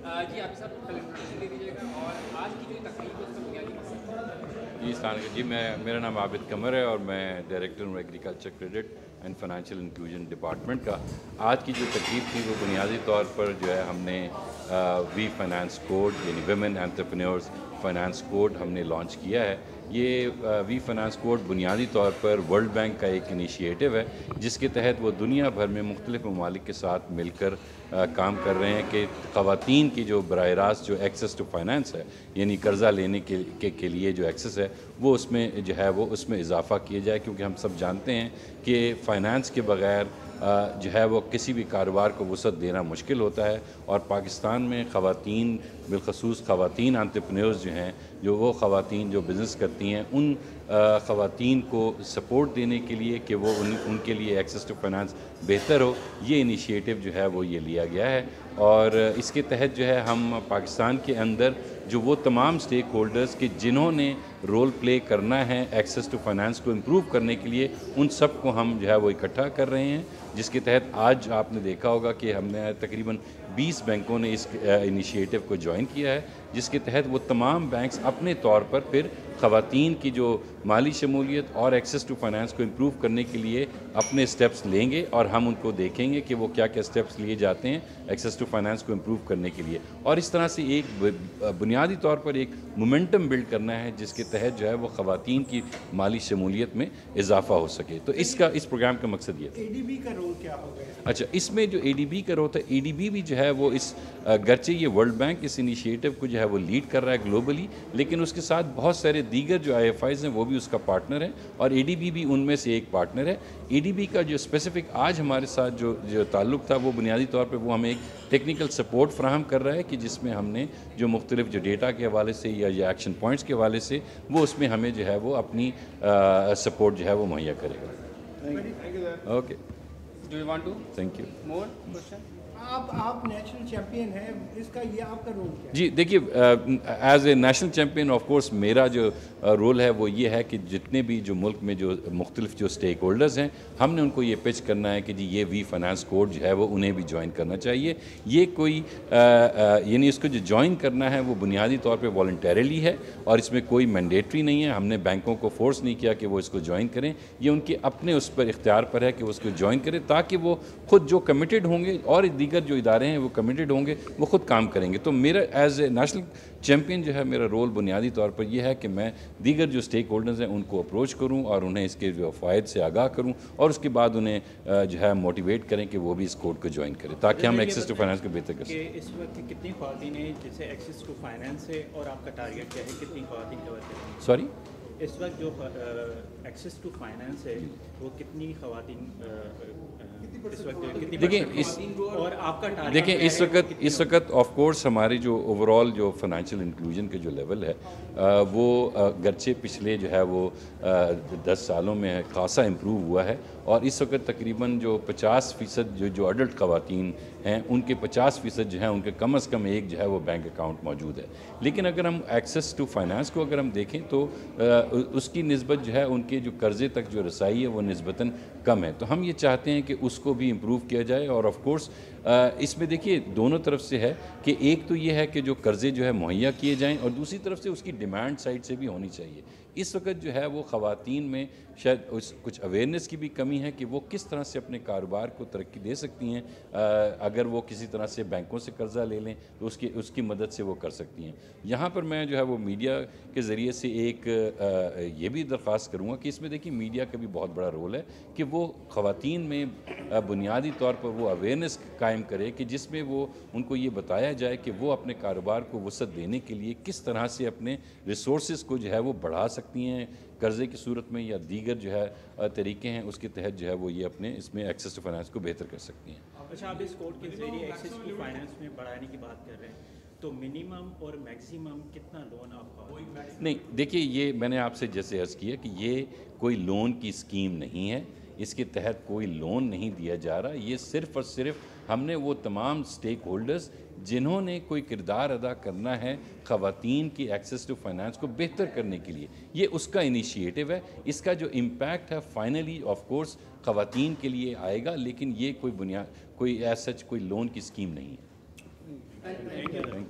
جی آپ صاحب کل انٹروڈکشن دے دیجیے گا اور آج کی جو تقریب ہے اس کا بنیادی مقصد جی السلام علیکم. جی میرا نام عابد قمر ہے اور میں ڈائریکٹر ہوں agriculture credit and financial inclusion department کا. آج کی جو تقریب تھی وہ بنیادی طور پر جو ہے ہم نے وی فائنانس کوڈ یعنی ویمن انٹرپرینورز فائنانس کوڈ ہم نے لانچ کیا ہے. یہ وی فائنانس کوڈ بنیادی طور پر ورلڈ بینک کا ایک انیشیٹو ہے جس کے تحت وہ دنیا بھر میں مختلف ممالک کے ساتھ مل کر کام کر رہے ہیں کہ خواتین کی جو براہ راست جو ایکسیس ٹو فائنانس ہے یعنی قرضہ لینے کے لیے جو ایکسیس ہے وہ اس میں جو ہے وہ اس میں اضافہ کیا جائے، کیونکہ ہم سب جانتے ہیں کہ فائنانس کے بغیر جو ہے وہ کسی بھی کاروبار کو وسعت دینا مشکل ہوتا ہے. اور پاکستان میں خواتین بالخصوص خواتین انٹرپرینورز جو ہیں جو وہ خواتین جو بزنس کرتی ہیں ان خواتین کو سپورٹ دینے کے لیے کہ وہ ان کے لیے ایکسیس ٹو فائنانس بہتر ہو، یہ انیشیٹو جو ہے وہ یہ لیا گیا ہے. اور اس کے تحت جو ہے ہم پاکستان کے اندر جو وہ تمام سٹیک ہولڈرز کہ جنہوں نے رول پلے کرنا ہے ایکسیس ٹو فائنانس کو امپروو کرنے کے لیے ان سب کو ہم جو ہے وہ اکٹھا کر رہے ہیں، جس کے تحت آج آپ نے دیکھا ہوگا کہ ہم نے تقریباً 20 بینکوں نے اس انیشیٹو کو جوائن کیا ہے، جس کے تحت وہ تمام بینکس اپنے طور پر پھر خواتین کی جو مالی شمولیت اور ایکسیس ٹو فائنانس کو امپروو کرنے کے لیے اپنے سٹیپس لیں گے اور ہم ان کو دیکھیں گے کہ وہ کیا کیا سٹیپس لیے جاتے ہیں ایکسیس ٹو فائنانس کو امپروو کرنے کے لیے. اور اس طرح سے ایک بنیادی طور پر ایک مومنٹم بلڈ کرنا ہے جس کے تحت جو ہے وہ خواتین کی مالی شمولیت میں اضافہ ہو سکے. تو اس پروگرام کا مقصد یہ اے ڈی بی کا رول کیا ہوگا؟ اچھا، اس میں جو اے ڈی بی کا رول ہے، اے ڈی بی بھی جو ہے وہ اس گرچہ یہ ورلڈ بینک اس انیشیٹو کو جو ہے وہ لیڈ کر رہا ہے گلوبلی، لیکن اس کے ساتھ بہت سارے دیگر جو آئی ایف آئیز ہیں وہ بھی اس کا پارٹنر ہیں اور اے ڈی بی بھی ان میں سے ایک پارٹنر ہے. اے ڈی بی کا جو اسپیسیفک آج ہمارے ساتھ جو تعلق تھا وہ بنیادی طور پہ وہ ہمیں ایک ٹیکنیکل سپورٹ فراہم کر رہا ہے کہ جس میں ہم نے جو مختلف جو ڈیٹا کے حوالے سے یا ایکشن پوائنٹس کے حوالے سے وہ اس میں ہمیں جو ہے وہ اپنی سپورٹ جو ہے وہ مہیا کرے گا. Okay, do you want to thank you. More question? آپ نیشنل چیمپئن ہیں، اس کا یہ آپ کا رول کیا ہے؟ جی دیکھیے، as a national champion of course میرا جو رول ہے وہ یہ ہے کہ جتنے بھی جو ملک میں جو مختلف جو سٹیک ہولڈرز ہیں ہم نے ان کو یہ پچ کرنا ہے کہ جی یہ وی فائنانس کوڈ جو ہے وہ انہیں بھی جوائن کرنا چاہیے. یہ کوئی یعنی اس کو جو جوائن کرنا ہے وہ بنیادی طور پہ والنٹیرلی ہے اور اس میں کوئی مینڈیٹری نہیں ہے. ہم نے بینکوں کو فورس نہیں کیا کہ وہ اس کو جوائن کریں، یہ ان کے اپنے اس پر اختیار پر ہے کہ وہ اس کو جوائن کریں تاکہ وہ خود جو کمیٹڈ ہوں گے اور دیگر جو ادارے ہیں وہ کمیٹڈ ہوں گے وہ خود کام کریں گے. تو میرا ایز اے نیشنل چیمپئن جو ہے میرا رول بنیادی طور پر یہ ہے کہ میں دیگر جو سٹیک ہولڈرز ہیں ان کو اپروچ کروں اور انہیں اس کے جو فوائد سے آگاہ کروں اور اس کے بعد انہیں جو ہے موٹیویٹ کریں کہ وہ بھی اس کوڈ کو جوائن کریں تاکہ ہم ایکسیس ٹو فائنانس کو بہتر کر سکیں. اس وقت کتنی خواتین ہیں جسے ایکسیس ٹو فائنانس ہے اور آپ کا ٹارگیٹ کیا ہے کتنی خواتین کور کریں؟ سوری، اس وقت جو ایکسیس ٹو فائنانس ہے وہ کتنی خواتین دیکھیں اس وقت آف کورس ہماری جو اوور آل جو فائنینشیل انکلوژن کے جو لیول ہے وہ گرچہ پچھلے جو ہے وہ 10 سالوں میں خاصا امپروو ہوا ہے اور اس وقت تقریباً جو 50% جو اڈلٹ خواتین ہیں ان کے 50% جو ہیں ان کے کم از کم ایک جو ہے وہ بینک اکاؤنٹ موجود ہے. لیکن اگر ہم ایکسیس ٹو فائنانس کو اگر ہم دیکھیں تو اس کی نسبت جو ہے ان کے جو قرضے تک جو رسائی ہے وہ نسبتاً کم ہے. تو ہم یہ چاہتے ہیں کہ اس کو بھی امپروو کیا جائے اور آف کورس اس میں دیکھیے دونوں طرف سے ہے کہ ایک تو یہ ہے کہ جو قرضے جو ہے مہیا کیے جائیں اور دوسری طرف سے اس کی ڈیمانڈ سائڈ سے بھی ہونی چاہیے. اس وقت جو ہے وہ خواتین میں شاید کچھ اویئرنیس کی بھی کمی ہے کہ وہ کس طرح سے اپنے کاروبار کو ترقی دے سکتی ہیں. اگر وہ کسی طرح سے بینکوں سے قرضہ لے لیں تو اس کی مدد سے وہ کر سکتی ہیں. یہاں پر میں جو ہے وہ میڈیا کے ذریعے سے ایک یہ بھی درخواست کروں گا کہ اس میں دیکھیے میڈیا کا بھی بہت بڑا رول ہے کہ وہ خواتین میں بنیادی طور پر وہ اویئرنیس قائم کرے کہ جس میں وہ ان کو یہ بتایا جائے کہ وہ اپنے کاروبار کو وسعت دینے کے لیے کس طرح سے اپنے ریسورسز کو جو ہے وہ بڑھا سکتی ہیں قرضے کی صورت میں یا دیگر جو ہے طریقے ہیں اس کے تحت جو ہے وہ یہ اپنے اس میں ایکسیس ٹو فائنانس کو بہتر کر سکتی ہیں. اچھا، آپ اس کوڈ کے ذریعے ایکسیس ٹو فائنانس میں بڑھانے کی بات کر رہے ہیں تو منیمم اور میکسیمم کتنا لون آپ کا؟ نہیں دیکھیے، یہ میں نے آپ سے جیسے عرض کیا کہ یہ کوئی لون کی اسکیم نہیں ہے، اس کے تحت کوئی لون نہیں دیا جا رہا. یہ صرف اور صرف ہم نے وہ تمام سٹیک ہولڈرز جنہوں نے کوئی کردار ادا کرنا ہے خواتین کی ایکسیس ٹو فائنانس کو بہتر کرنے کے لیے، یہ اس کا انیشیٹو ہے. اس کا جو امپیکٹ ہے فائنلی آف کورس خواتین کے لیے آئے گا، لیکن یہ کوئی ایز سچ کوئی لون کی اسکیم نہیں ہے.